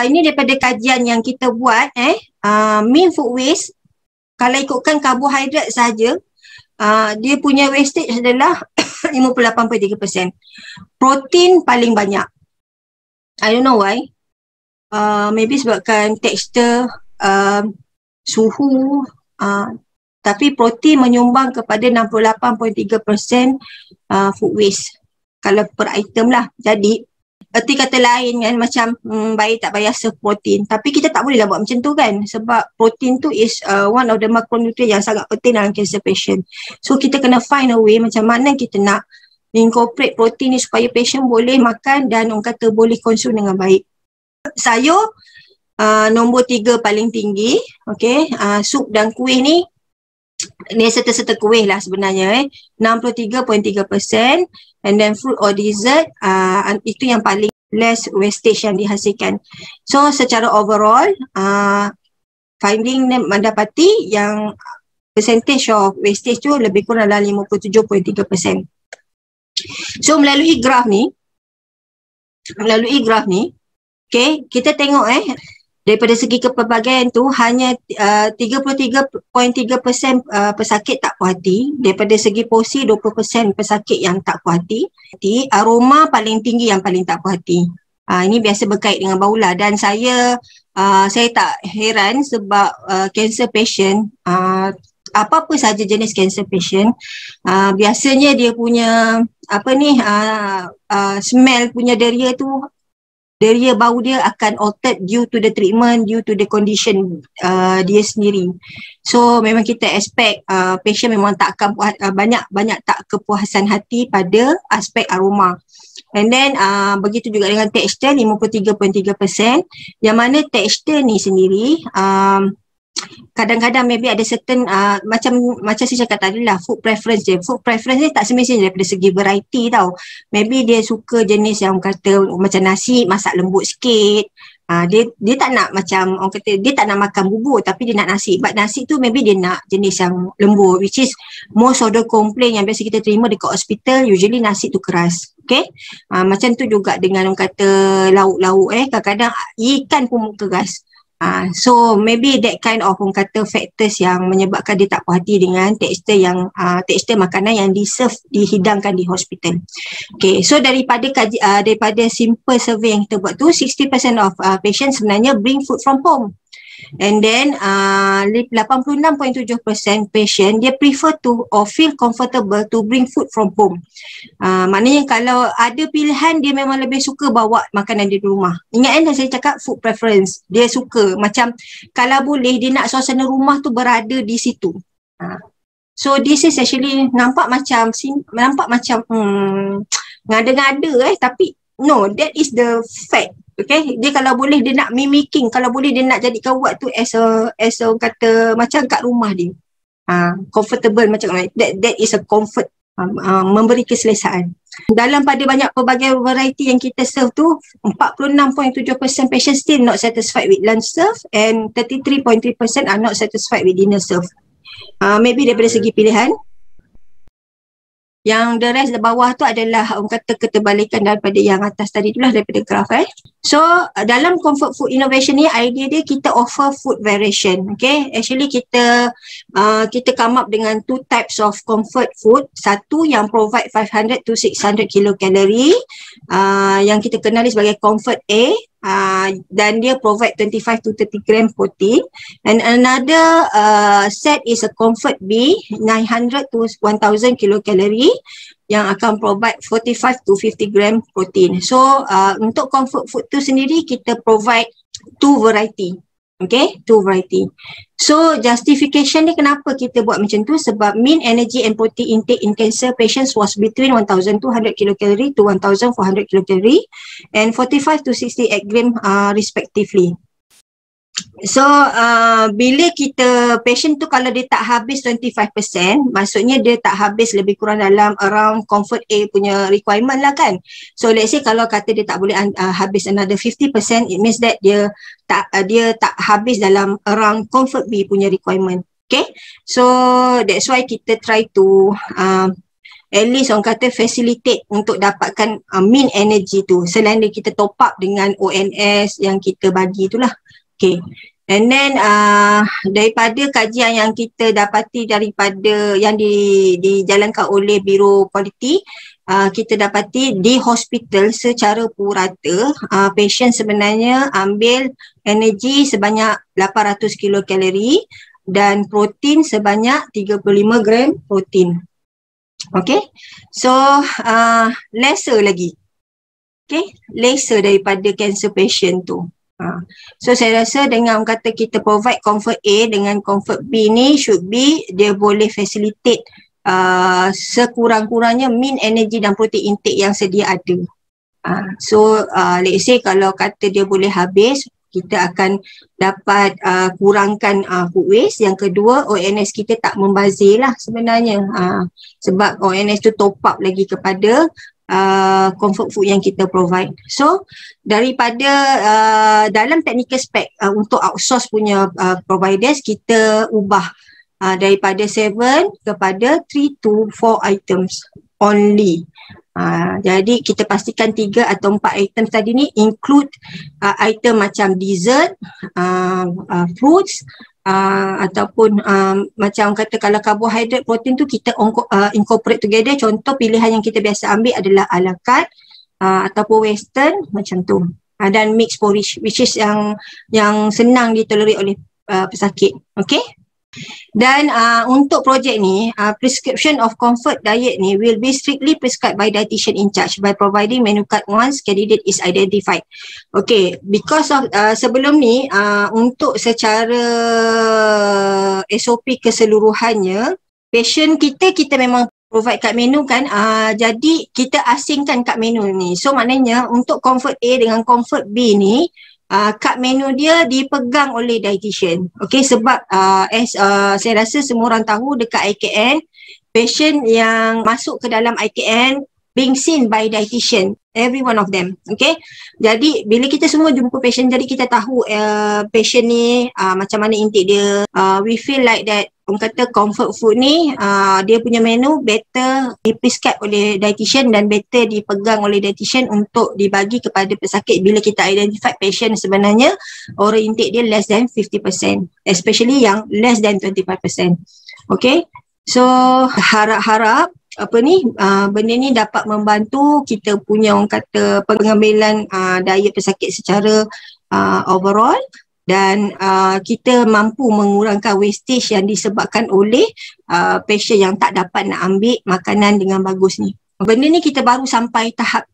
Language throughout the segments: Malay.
ini daripada kajian yang kita buat mean food waste kalau ikutkan karbohidrat saja, dia punya wastage adalah 58.3%. Protein paling banyak. I don't know why. Maybe sebabkan tekstur, suhu, tapi protein menyumbang kepada 68.3% food waste kalau per item lah. Jadi erti kata lain kan, macam baik tak payah serve protein, tapi kita tak boleh lah buat macam tu kan, sebab protein tu is one of the macronutrient yang sangat penting dalam cancer patient. So kita kena find a way macam mana kita nak incorporate protein ni supaya patient boleh makan dan orang kata boleh konsum dengan baik. Sayur nombor 3 paling tinggi. Okay, sup dan kuih ni serta-serta kuih lah sebenarnya 63.3%, and then fruit or dessert itu yang paling less wastage yang dihasilkan. So secara overall finding mendapati yang percentage of wastage tu lebih kurang dalam 57.3%. So melalui graf ni okay, kita tengok daripada segi kepelbagaian tu hanya 33.3% pesakit tak puas hati. Daripada segi porsi 20% pesakit yang tak puas hati. Aroma paling tinggi yang paling tak puas hati. Ini biasa berkait dengan bau lah, dan saya tak heran sebab cancer patient, apa-apa saja jenis cancer patient, biasanya dia punya smell punya deria tu, deria bau dia akan altered due to the treatment, due to the condition dia sendiri. So memang kita expect patient memang tak akan banyak tak kepuasan hati pada aspek aroma. And then begitu juga dengan tekstur 53.3%, yang mana tekstur ni sendiri kadang-kadang maybe ada certain macam saya cakap tadi lah, food preference dia. Food preference ni tak semestinya daripada segi variety tau. Maybe dia suka jenis yang kata macam nasi masak lembut sikit. Dia tak nak macam orang kata dia tak nak makan bubur, tapi dia nak nasi. But nasi tu maybe dia nak jenis yang lembut, which is most of the complaint yang biasa kita terima dekat hospital, usually nasi tu keras. Okay, macam tu juga dengan orang kata lauk-lauk kadang-kadang ikan pun keras. So maybe that kind of orang kata factors yang menyebabkan dia tak puas hati dengan tekstur makanan yang dihidangkan di hospital. Okay, so daripada simple survey yang kita buat tu, 60% of patients sebenarnya bring food from home. And then 86.7% patient dia prefer to or feel comfortable to bring food from home. Maknanya kalau ada pilihan, dia memang lebih suka bawa makanan dia di rumah. Ingat saya cakap food preference, dia suka macam kalau boleh dia nak suasana rumah tu berada di situ. So this is actually nampak macam ngada-ngada tapi no, that is the fact. Okay, dia kalau boleh dia nak mimicking, kalau boleh dia nak jadikan buat tu as a kata macam kat rumah dia. Comfortable macam that is a comfort, memberi keselesaan. Dalam pada banyak pelbagai variety yang kita serve tu, 46.7% patient still not satisfied with lunch serve, and 33.3% are not satisfied with dinner serve. Maybe daripada segi pilihan. Yang the rest di bawah tu adalah orang kata keterbalikan daripada yang atas tadi itulah, daripada graf. So dalam comfort food innovation ni, idea dia kita offer food variation. Okay, actually kita come up dengan 2 types of comfort food. Satu yang provide 500 to 600 kilocalorie, yang kita kenali sebagai comfort A, dan dia provide 25 to 30 gram protein. And another set is a comfort B, 900 to 1000 kilocalorie, yang akan provide 45 to 50 gram protein. So untuk comfort food tu sendiri kita provide 2 variety. Okay, 2 variety. So justification ni kenapa kita buat macam tu, sebab mean energy and protein intake in cancer patients was between 1200 kilocalorie to 1400 kilocalorie and 45 to 68 gram respectively. So bila kita patient tu kalau dia tak habis 25%, maksudnya dia tak habis lebih kurang dalam around comfort A punya requirement lah kan. So let's say kalau kata dia tak boleh habis another 50%, it means that dia tak habis dalam around comfort B punya requirement. Okay, so that's why kita try to at least orang kata facilitate untuk dapatkan min energy tu selain dari kita top up dengan ONS yang kita bagi itulah. Okay. And then daripada kajian yang kita dapati daripada yang dijalankan oleh Biro Kualiti, kita dapati di hospital secara purata patient sebenarnya ambil energi sebanyak 800 kilokalori dan protein sebanyak 35 gram protein. Okay, so lesser lagi. Okay, lesser daripada cancer patient tu. So saya rasa dengan orang kata kita provide comfort A dengan comfort B ni should be dia boleh facilitate sekurang-kurangnya min energy dan protein intake yang sedia ada. So let's say kalau kata dia boleh habis, kita akan dapat kurangkan food waste. Yang kedua, ONS kita tak membazir lah sebenarnya, sebab ONS tu top up lagi kepada comfort food yang kita provide. So daripada dalam technical spec untuk outsource punya providers, kita ubah daripada 7 kepada 3 to 4 items only. Jadi kita pastikan 3 atau 4 items tadi ni include item macam dessert, fruits, ataupun macam kata kalau karbohidrat, protein tu kita incorporate together. Contoh pilihan yang kita biasa ambil adalah a la carte ataupun western macam tu, dan mixed porridge which is yang senang ditolerate oleh pesakit. Okay. Dan untuk projek ni, prescription of comfort diet ni will be strictly prescribed by dietitian in charge by providing menu card once candidate is identified. Okay, because of sebelum ni untuk secara SOP keseluruhannya, patient kita memang provide kat menu kan, jadi kita asingkan kat menu ni. So maknanya untuk comfort A dengan comfort B ni, kad menu dia dipegang oleh dietitian. Okay, sebab saya rasa semua orang tahu dekat IKN, patient yang masuk ke dalam IKN being seen by dietitian, every one of them. Okay, jadi bila kita semua jumpa patient, jadi kita tahu patient ni macam mana intake dia. We feel like that orang kata comfort food ni dia punya menu better diprescribe oleh dietitian dan better dipegang oleh dietitian untuk dibagi kepada pesakit bila kita identify patient sebenarnya oral intake dia less than 50%, especially yang less than 25%. Okay, so harap-harap benda ni dapat membantu kita punya orang kata pengambilan diet pesakit secara overall, dan kita mampu mengurangkan wastage yang disebabkan oleh patient yang tak dapat nak ambil makanan dengan bagus ni. Benda ni kita baru sampai tahap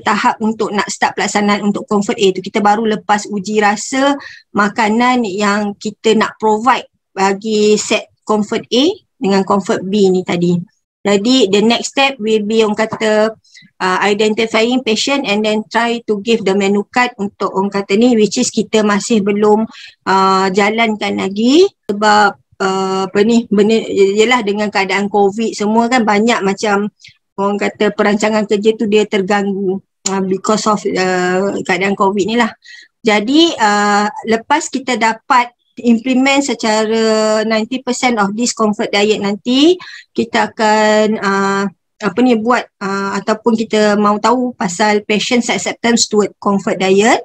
tahap untuk nak start pelaksanaan untuk comfort A tu. Kita baru lepas uji rasa makanan yang kita nak provide bagi set comfort A dengan comfort B ni tadi. Jadi the next step will be orang kata identifying patient and then try to give the menu card untuk orang kata ni, which is kita masih belum jalankan lagi sebab benda ialah dengan keadaan COVID semua kan, banyak macam orang kata perancangan kerja tu dia terganggu because of keadaan COVID ni lah. Jadi lepas kita dapat implement secara 90% of this comfort diet, nanti kita akan buat ataupun kita mau tahu pasal patient acceptance toward comfort diet,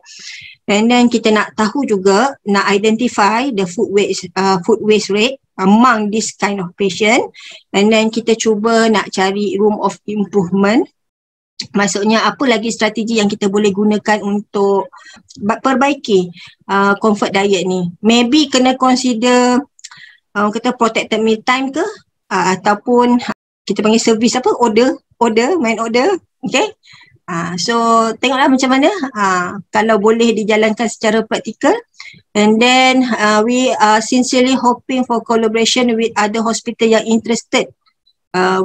and then kita nak tahu juga, nak identify the food waste rate among this kind of patient, and then kita cuba nak cari room of improvement. Maksudnya apa lagi strategi yang kita boleh gunakan untuk perbaiki comfort diet ni. Maybe kena consider kata protected meal time ke, ataupun kita panggil service main order. Okay, so tengoklah macam mana kalau boleh dijalankan secara praktikal. And then we are sincerely hoping for collaboration with other hospital yang interested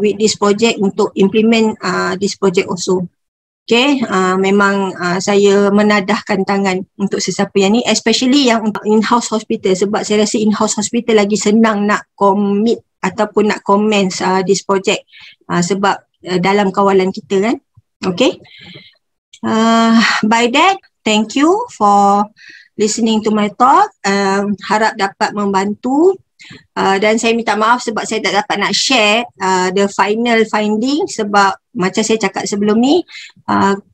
with this project untuk implement this project also. Okay, memang saya menadahkan tangan untuk sesiapa yang ni, especially yang untuk in-house hospital, sebab saya rasa in-house hospital lagi senang nak commit ataupun nak commence this project sebab dalam kawalan kita kan. Okay, by that, thank you for listening to my talk. Harap dapat membantu Dan saya minta maaf sebab saya tak dapat nak share the final finding sebab macam saya cakap sebelum ni,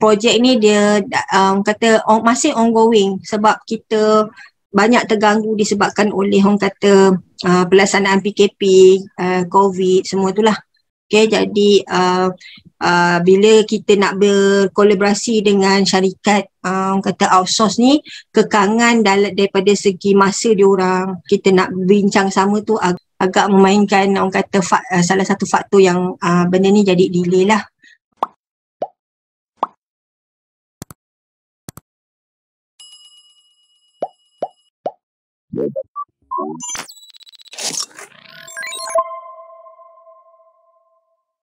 projek ni dia kata masih ongoing sebab kita banyak terganggu disebabkan oleh orang kata pelaksanaan PKP, COVID, semua itulah. Okay, jadi bila kita nak berkolaborasi dengan syarikat kata outsource ni, kekangan daripada segi masa diorang, kita nak bincang sama tu agak memainkan orang kata salah satu faktor yang benda ni jadi delay lah.